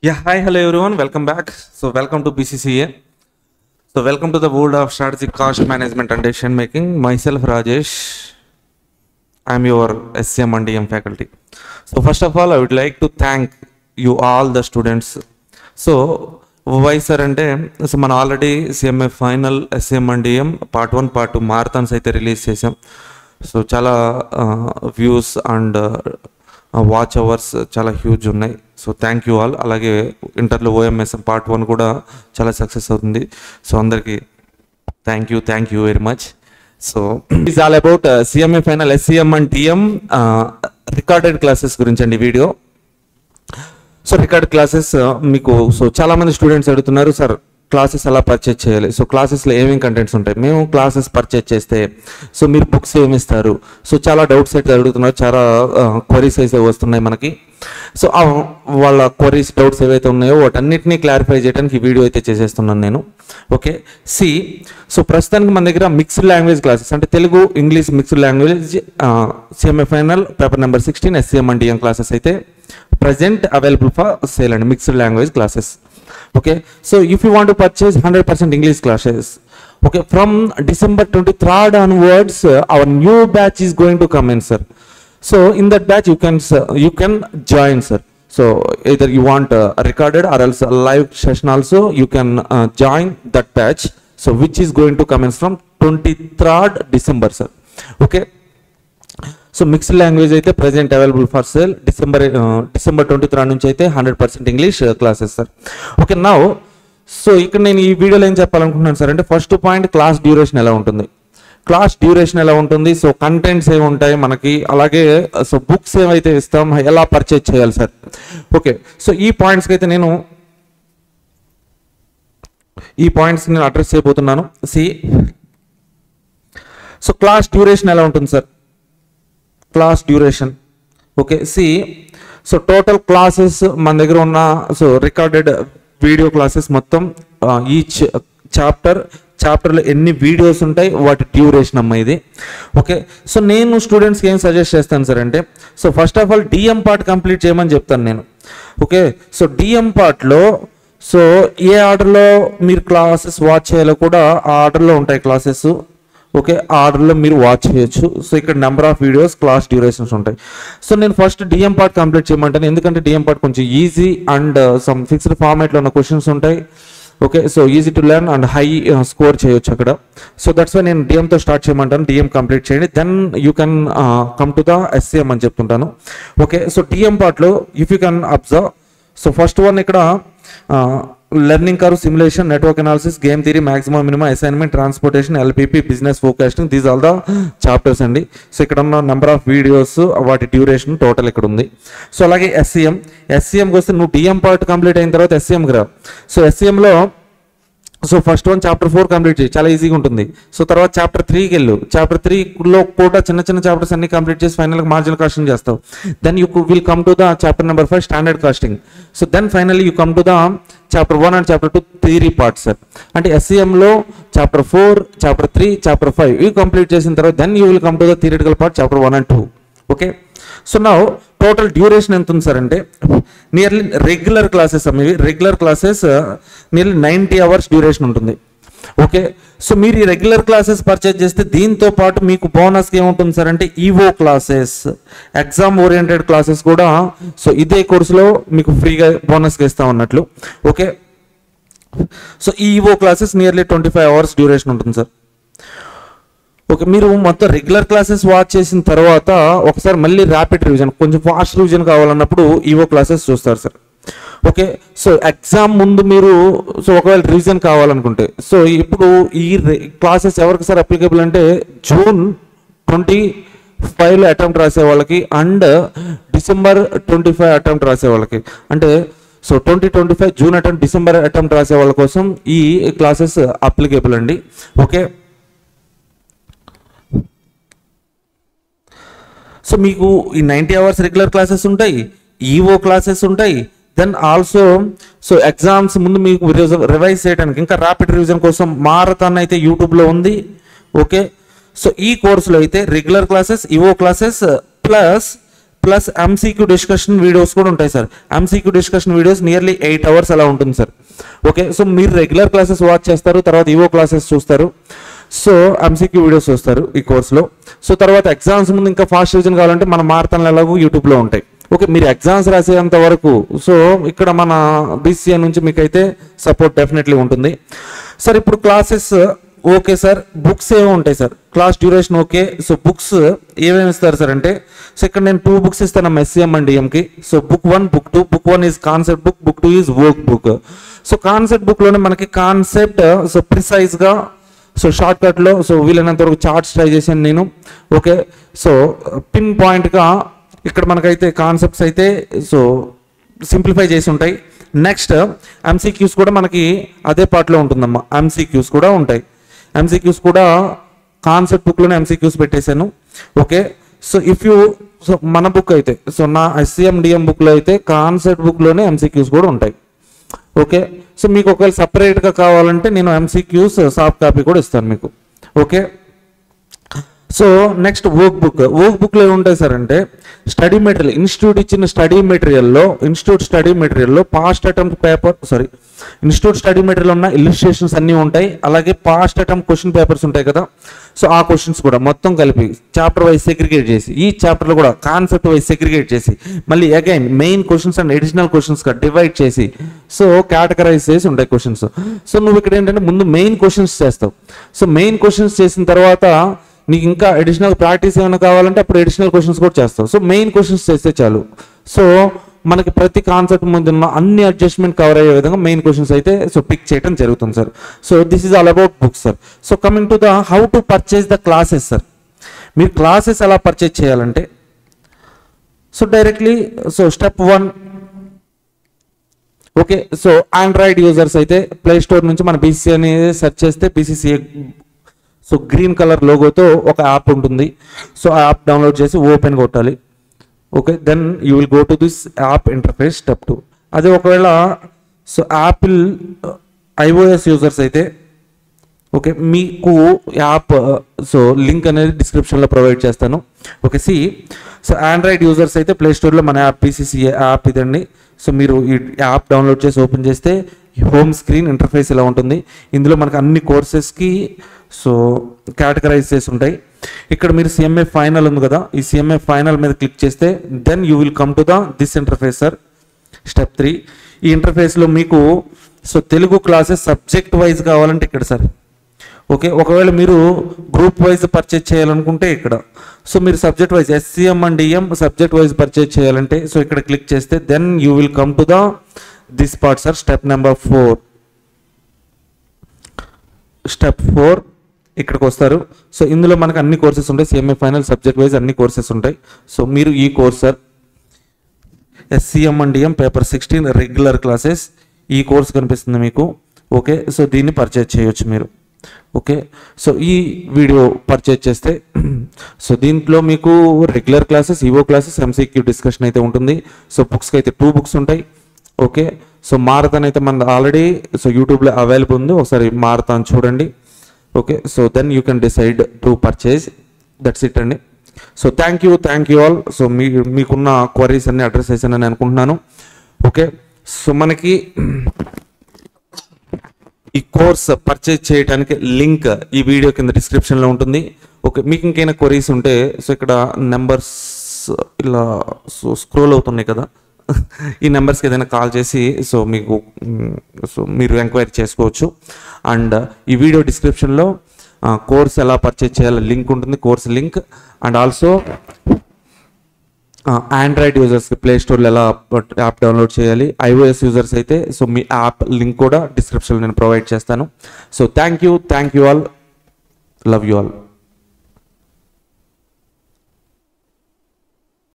Yeah, hi, hello everyone. Welcome back. So, welcome to BCCA. So, welcome to the world of strategic cost management and decision making. Myself, Rajesh. I'm your SCM and DM faculty. So, first of all, I would like to thank you all the students. So, why sir అంటే so మనం already CMA final S M and DM part 1 part 2 marathons అయితే release చేసాం. So చాలా views and watch hours చాలా huge ఉన్నాయి. So thank you all. అలాగే ఇంటర్లో ఓఎంఎస్ఎం part 1 కూడా చాలా సక్సెస్ అవుతుంది. సో అందరికీ thank you very much. So it's all about CMA final SCM and TM recorded classes గురించి అండి వీడియో. సో రికార్డ్ క్లాసెస్ మీకు సో చాలామంది స్టూడెంట్స్ అడుగుతున్నారు, సార్ క్లాసెస్ ఎలా పర్చేజ్ చేయాలి, సో క్లాసెస్లో ఏమేమి కంటెంట్స్ ఉంటాయి, మేము క్లాసెస్ పర్చేజ్ చేస్తే సో మీరు బుక్స్ ఏమి ఇస్తారు, సో చాలా డౌట్స్ అయితే అడుగుతున్నారు, చాలా క్వరీస్ అయితే వస్తున్నాయి మనకి. సో వాళ్ళ క్వరీస్ డౌట్స్ ఏవైతే ఉన్నాయో వాటన్నిటినీ క్లారిఫై చేయడానికి ఈ వీడియో అయితే చేసేస్తున్నాను నేను. ఓకే సో ప్రస్తుతానికి మన దగ్గర మిక్స్డ్ లాంగ్వేజ్ క్లాసెస్ అంటే Telugu English mixed language CMA final paper number 16 SCM and DM classes అయితే present available for sale and mixed language classes. Okay, so if you want to purchase 100% English classes, okay, from December 23rd onwards our new batch is going to come in, sir. So in that batch you can join, sir. So either you want a recorded or else a live session also you can join that batch, so which is going to commence from 23rd December, sir. Okay, so mixed language అయితే present available for sale December 23 నుంచి అయితే 100% English classes, sir. Okay now so ఇక్కడ నేను ఈ వీడియోలో ఏం చెప్పాలనుకుంటున్నాను sir అంటే ఫస్ట్ పాయింట్ క్లాస్ డ్యూరేషన్ ఎలా ఉంటుంది, సో కంటెంట్స్ ఏమి ఉంటాయి మనకి, అలాగే సో బుక్స్ ఏమైతే ఇస్తాం ఎలా పర్చేజ్ చేయాలి సార్. ఓకే సో ఈ పాయింట్స్కి అయితే నేను అడ్రస్ చేయబోతున్నాను. సో క్లాస్ డ్యూరేషన్ ఎలా ఉంటుంది sir, class duration. Okay so total classes మన దగ్గర ఉన్న సో రికార్డెడ్ వీడియో క్లాసెస్ మొత్తం ఈచ్ చాప్టర్లో ఎన్ని వీడియోస్ ఉంటాయి వాటి డ్యూరేషన్ అమ్మ ఇది. ఓకే సో నేను స్టూడెంట్స్కి ఏం సజెస్ట్ చేస్తాను సార్ అంటే so first of all DM part complete చేయమని చెప్తాను నేను. ఓకే సో డిఎం పార్ట్లో సో ఏ ఆర్డర్లో మీరు క్లాసెస్ వాచ్ చేయాలో కూడా ఆ ఆర్డర్లో ఉంటాయి క్లాసెస్. ఓకే ఆర్డర్లో మీరు వాచ్ చేయొచ్చు. సో ఇక్కడ number of videos class durations ఉంటాయి. సో నేను ఫస్ట్ డిఎం పార్ట్ కంప్లీట్ చేయమంటాను, ఎందుకంటే డిఎం పార్ట్ కొంచెం ఈజీ అండ్ సమ్ ఫిక్స్డ్ ఫార్మాట్లో ఉన్న క్వశ్చన్స్ ఉంటాయి. Okay so easy to learn and high score చేయొచ్చు అక్కడ. సో దట్స్ వై నేను డిఎంతో స్టార్ట్ చేయమంటాను, డిఎం కంప్లీట్ చేయండి, then you can come to the SCM అని చెప్తుంటాను. ఓకే సో డిఎం పార్ట్లో if you can observe so first one ఇక్కడ learning curve, simulation, network analysis, game theory, maximum minimum, assignment, transportation, LPP, business forecasting, these all the chapters అండి. So ఇక్కడ ఉన్న number of videos వాటి duration total ఇక్కడ ఉంది. So అలాగే ఎస్సిఎంకి వస్తే నువ్వు డిఎం పార్ట్ కంప్లీట్ అయిన తర్వాత ఎస్సిఎంకి రా. సో ఎస్సిఎంలో so first one chapter 4 complete చేయి, చాలా ఈజీగా ఉంటుంది. సో తర్వాత చాప్టర్ 3కి వెళ్ళు, చాప్టర్ 3లో కూడా చిన్న చాప్టర్స్ అన్ని కంప్లీట్ చేసి ఫైనల్గా మార్జినల్ కాస్టింగ్ చేస్తావు. Then you will come to the chapter number 5 standard costing. So then finally you come to the chapter 1 and chapter 2 theory parts, sir. అంటే ఎస్సిఎంలో చాప్టర్ 4, చాప్టర్ 3, చాప్టర్ 5 ఇవి complete చేసిన తర్వాత then you will come to the theoretical part chapter 1 and 2. Okay so now total duration ఎంత ఉంది sir అంటే nearly regular classes nearly 90 hours duration ఉంటుంది. Okay so మీరు ఈ రెగ్యులర్ క్లాసెస్ పర్చేజ్ చేస్తే దీంతో పాటు మీకు బోనస్కి ఏముంటుంది సార్ అంటే EO classes, exam oriented classes కూడా సో ఇదే కోర్సులో మీకు ఫ్రీగా బోనస్గా ఇస్తాం అన్నట్లు. ఓకే సో ఈ EO classes nearly 25 hours duration ఉంటుంది సార్. ఓకే మీరు మొత్తం రెగ్యులర్ క్లాసెస్ వాచ్ చేసిన తర్వాత ఒకసారి మళ్ళీ ర్యాపిడ్ రివిజన్, కొంచెం ఫాస్ట్ రివిజన్ కావాలన్నప్పుడు ఈవో క్లాసెస్ చూస్తారు సార్. ఓకే సో ఎగ్జామ్ ముందు మీరు సో ఒకవేళ రివిజన్ కావాలనుకుంటే సో ఇప్పుడు ఈ క్లాసెస్ ఎవరికి సార్ అప్లికేబుల్ అంటే June 25లో అటెంప్ట్ రాసే వాళ్ళకి అండ్ December 25 అటెంప్ట్ రాసే వాళ్ళకి, అంటే so 2025 June attempt December attempt రాసే వాళ్ళ కోసం ఈ క్లాసెస్ అప్లికేబుల్ అండి. ఓకే సో మీకు ఈ 90 hours రెగ్యులర్ క్లాసెస్ ఉంటాయి, ఈవో క్లాసెస్ ఉంటాయి, దెన్ ఆల్సో సో ఎగ్జామ్స్ ముందు మీకు రివైజ్ చేయడానికి ఇంకా ర్యాపిడ్ రివిజన్ కోసం మారథాన్ అయితే యూట్యూబ్లో ఉంది. ఓకే సో ఈ కోర్సులో అయితే regular classes, EO classes plus plus MCQ discussion videos కూడా ఉంటాయి sir. MCQ discussion videos nearly 8 hours అలా ఉంటుంది సార్. ఓకే, సో మీరు రెగ్యులర్ క్లాసెస్ వాచ్ చేస్తారు, తర్వాత ఈవో క్లాసెస్ చూస్తారు, సో ఎంసీక్యూ వీడియోస్ చూస్తారు ఈ కోర్సులో. సో తర్వాత ఎగ్జామ్స్ ముందు ఇంకా ఫాస్ట్ రివిజన్ కావాలంటే మన మారథాన్లు ఎలాగో యూట్యూబ్లో ఉంటాయి. ఓకే, మీరు ఎగ్జామ్స్ రాసేంత వరకు సో ఇక్కడ మన బీసీఏ నుంచి మీకు అయితే సపోర్ట్ డెఫినెట్లీ ఉంటుంది సార్. ఇప్పుడు క్లాసెస్ ఓకే సార్, బుక్స్ ఏమో ఉంటాయి sir, class duration okay. So books ఏమేమి ఇస్తారు సార్ అంటే, సో ఇక్కడ నేను 2 books ఇస్తాను SCM అండ్ డిఎంకి. So book 1, book 2. Book 1 is concept book, book 2 is work book. So concept బుక్లోనే మనకి కాన్సెప్ట్ సో ప్రిసైజ్గా సో షార్ట్ కట్లో సో వీలైనంత వరకు చార్ట్స్ ట్రై చేశాను నేను. ఓకే, సో పిన్ పాయింట్గా ఇక్కడ మనకైతే కాన్సెప్ట్స్ అయితే సో సింప్లిఫై చేసి ఉంటాయి. నెక్స్ట్ ఎంసీక్యూస్ కూడా మనకి అదే పార్ట్లో ఉంటుందమ్మా, ఎంసీక్యూస్ కూడా ఉంటాయి. ఎంసీక్యూస్ కూడా కాన్సెప్ట్ బుక్లోనే ఎంసీక్యూస్ పెట్టేశాను. ఓకే, సో సో మన బుక్ అయితే సో నా SCM DM బుక్లో అయితే కాన్సెప్ట్ బుక్లోనే ఎంసీక్యూస్ కూడా ఉంటాయి. ఓకే, సో మీకు ఒకవేళ సపరేట్గా కావాలంటే నేను ఎంసీక్యూస్ సాఫ్ట్ కాపీ కూడా ఇస్తాను మీకు. ఓకే, సో నెక్స్ట్ వర్క్ బుక్లో ఏముంటాయి సార్ అంటే స్టడీ మెటీరియల్, ఇన్స్టిట్యూట్ ఇచ్చిన ఇన్స్టిట్యూట్ స్టడీ మెటీరియల్లో past attempt paper institute study material ఉన్న ఇల్లుస్ట్రేషన్స్ అన్నీ ఉంటాయి, అలాగే పాస్ట్ అటెంప్ట్ క్వశ్చన్ పేపర్స్ ఉంటాయి కదా, సో ఆ క్వశ్చన్స్ కూడా మొత్తం కలిపి చాప్టర్ వైజ్ సెగ్రిగేట్ చేసి, ఈ చాప్టర్లో కూడా కాన్సెప్ట్ వైజ్ సెగ్రిగేట్ చేసి, మళ్ళీ again main questions and additional క్వశ్చన్స్గా డివైడ్ చేసి సో కేటగరైజ్ చేసి ఉంటాయి క్వశ్చన్స్. సో నువ్వు ఇక్కడ ఏంటంటే ముందు మెయిన్ క్వశ్చన్స్ చేస్తావు. సో మెయిన్ క్వశ్చన్స్ చేసిన తర్వాత నీకు ఇంకా అడిషనల్ ప్రాక్టీస్ ఏమైనా కావాలంటే అప్పుడు అడిషనల్ క్వశ్చన్స్ కూడా చేస్తావు. సో మెయిన్ క్వశ్చన్స్ చేస్తే చాలు. సో మనకి ప్రతి కాన్సెప్ట్ ముందు ఉన్న అన్ని అడ్జస్ట్మెంట్ కవర్ అయ్యే విధంగా మెయిన్ క్వశ్చన్స్ అయితే సో పిక్ చేయడం జరుగుతుంది sir. So this is all about books sir. So coming to the how to purchase the classes sir. మీరు క్లాసెస్ ఎలా పర్చేస్ చేయాలంటే so directly so step 1. Okay, so Android users అయితే play store నుంచి మన BCCA అని search చేస్తే BCCA so green colour లోగోతో ఒక యాప్ ఉంటుంది. సో ఆ యాప్ డౌన్లోడ్ చేసి ఓపెన్ కొట్టాలి. Okay, then you will go to this app interface step 2. అదే ఒకవేళ సో యాపిల్ iOS యూజర్స్ అయితే ఓకే మీకు యాప్ సో లింక్ అనేది డిస్క్రిప్షన్లో ప్రొవైడ్ చేస్తాను. ఓకే, సో ఆండ్రాయిడ్ యూజర్స్ అయితే ప్లే స్టోర్లో మన యాప్ BCCA యాప్ ఇదండి. సో మీరు ఈ యాప్ డౌన్లోడ్ చేసి ఓపెన్ చేస్తే హోమ్ స్క్రీన్ ఇంటర్ఫేస్ ఇలా ఉంటుంది. ఇందులో మనకు అన్ని కోర్సెస్కి సో కేటగరైజ్ చేసి ఉంటాయి. ఇక్కడ మీరు CMA ఫైనల్ ఉంది కదా, ఈ CMA ఫైనల్ మీద క్లిక్ చేస్తే then you will come to this interface sir. Step 3. ఈ ఇంటర్ఫేస్లో మీకు so Telugu classes subject wise కావాలంటే ఇక్కడ సార్. ఓకే, ఒకవేళ మీరు గ్రూప్ వైజ్ పర్చేజ్ చేయాలనుకుంటే ఇక్కడ. సో మీరు subject wise SCM and DM subject wise purchase చేయాలంటే సో ఇక్కడ క్లిక్ చేస్తే then you will come to this part sir. Step number 4. Step 4 ఇక్కడికి వస్తారు. సో ఇందులో మనకు అన్ని కోర్సెస్ ఉంటాయి, CMA ఫైనల్ సబ్జెక్ట్ వైజ్ అన్ని కోర్సెస్ ఉంటాయి. సో మీరు ఈ course sir SCM and DM paper 16 regular classes, ఈ కోర్స్ కనిపిస్తుంది మీకు. ఓకే, సో దీన్ని పర్చేజ్ చేయొచ్చు మీరు. ఓకే, సో ఈ వీడియో పర్చేజ్ చేస్తే సో దీంట్లో మీకు regular classes, EO classes, MCQ discussion అయితే ఉంటుంది. సో బుక్స్కి అయితే 2 books ఉంటాయి. ఓకే, సో మారథాన్ అయితే మన ఆల్రెడీ సో యూట్యూబ్లో అవైలబుల్ ఉంది, ఒకసారి మారథాన్ చూడండి. Okay, so then you can decide to purchase. That's it అండి. So thank you all. So మీకున్న క్వరీస్ అన్ని అడ్రస్ చేశానని అనుకుంటున్నాను. ఓకే, సో మనకి ఈ కోర్స్ పర్చేజ్ చేయడానికి లింక్ ఈ వీడియో కింద డిస్క్రిప్షన్లో ఉంటుంది. ఓకే, మీకు ఇంకైనా క్వరీస్ ఉంటే సో ఇక్కడ నెంబర్స్ ఇలా సో స్క్రోల్ అవుతున్నాయి కదా, ఈ నెంబర్స్కి ఏదైనా కాల్ చేసి సో మీకు సో మీరు ఎంక్వైరీ చేసుకోవచ్చు. అండ్ ఈ వీడియో డిస్క్రిప్షన్లో కోర్స్ ఎలా పర్చేజ్ చేయాలో లింక్ ఉంటుంది, course link. And also android యూజర్స్కి ప్లే స్టోర్లో ఎలా యాప్ డౌన్లోడ్ చేయాలి, iOS యూజర్స్ అయితే సో మీ యాప్ లింక్ కూడా డిస్క్రిప్షన్లో నేను ప్రొవైడ్ చేస్తాను. So thank you all, love you all.